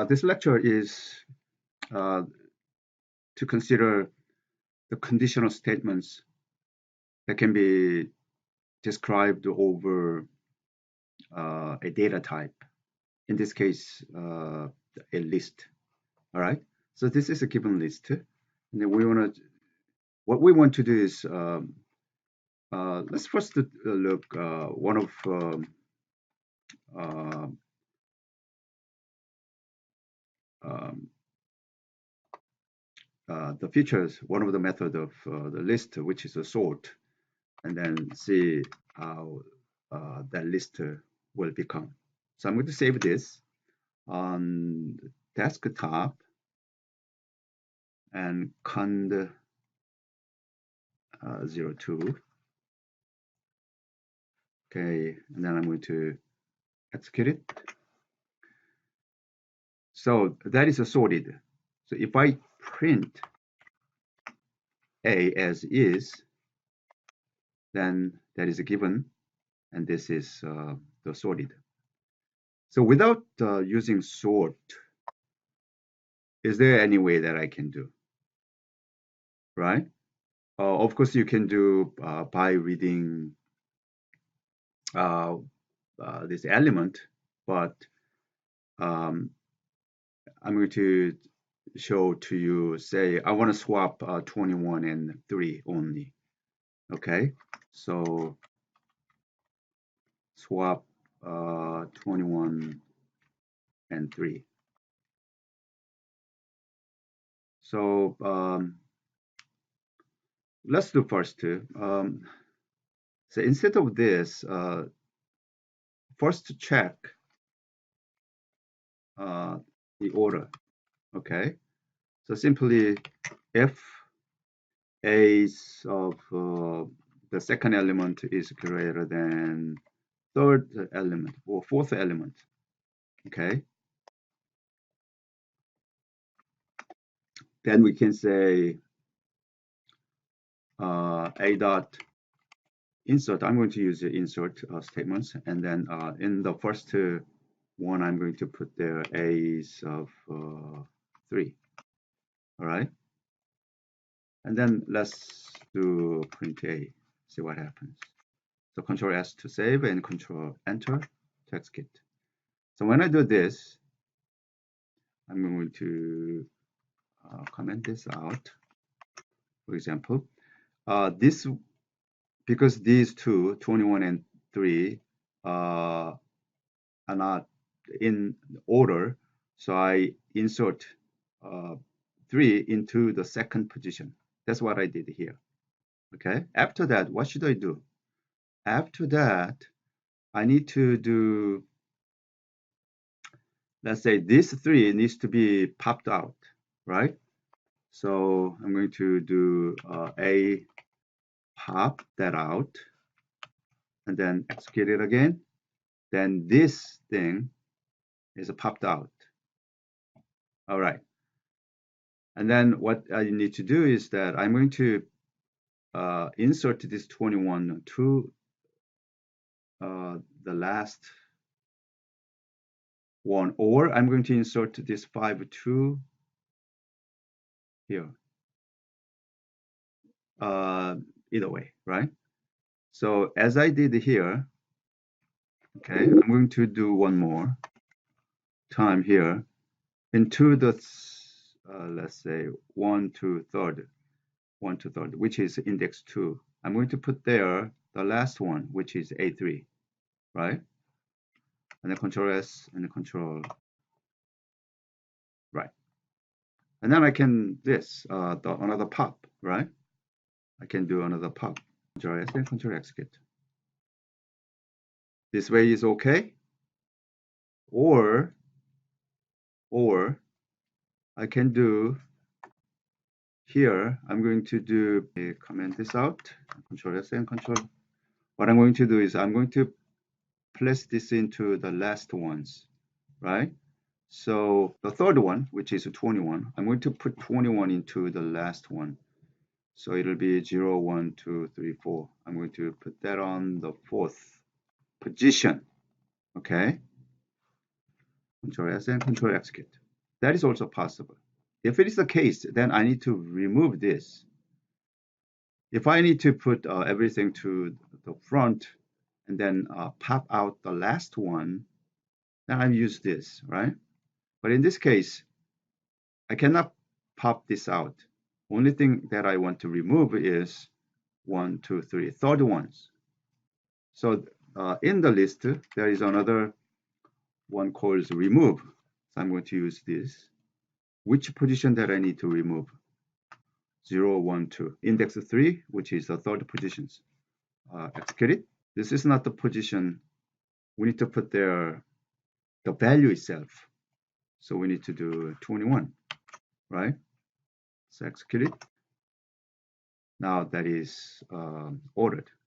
This lecture is to consider the conditional statements that can be described over a data type. In this case, a list. All right. So this is a given list, and then what we want to do is let's first look one of the features, one of the method of the list, which is a sort, and then see how that list will become. So I'm going to save this on desktop and pyCond02. Okay, and then I'm going to execute it. So that is a sorted. So if I print A as is, then that is a given, and this is the sorted. So without using sort, is there any way that I can do? Right? Of course, you can do by reading this element, but I'm going to show to you, say, I want to swap 21 and 3 only. Okay, so swap 21 and 3. So let's do first two. So instead of this, first check the order. Okay, so simply if A's of the second element is greater than third element or fourth element. Okay, then we can say A dot insert. I'm going to use the insert statements, and then in the first one, I'm going to put there A's of 3. All right, and then let's do print A. See what happens. So Control S to save and Control Enter to execute. So when I do this, I'm going to comment this out. For example, this, because these two, 21 and 3, are not in order, so I insert 3 into the second position. That's what I did here. Okay. After that, what should I do? After that, I need to do, let's say this 3 needs to be popped out, right? So I'm going to do a pop that out, and then execute it again. Then this thing is popped out. All right. And then what I need to do is that I'm going to insert this 21 to the last one, or I'm going to insert this 5 to here. Either way, right? So as I did here, okay, I'm going to do one more time here into the let's say 1 to 3rd, which is index 2. I'm going to put there the last one, which is A3, right? And then Control S and Control right. And then I can another pop, right? I can do another pop. Control S and Control execute. This way is okay. Or I can do here, I'm going to do comment this out, Control S and Control. What I'm going to do is I'm going to place this into the last ones, right? So the third one, which is 21, I'm going to put 21 into the last one. So it'll be 0, 1, 2, 3, 4. I'm going to put that on the 4th position, okay? Control S and Control execute. That is also possible. If it is the case, then I need to remove this. If I need to put everything to the front and then pop out the last one, then I use this, right? But in this case, I cannot pop this out. Only thing that I want to remove is 1, 2, 3, third ones. So in the list, there is another one called remove. So I'm going to use this. Which position that I need to remove? 0, 1, 2. Index 3, which is the third positions. Execute it. This is not the position. We need to put there the value itself. So we need to do 21, right? So execute it. Now that is ordered.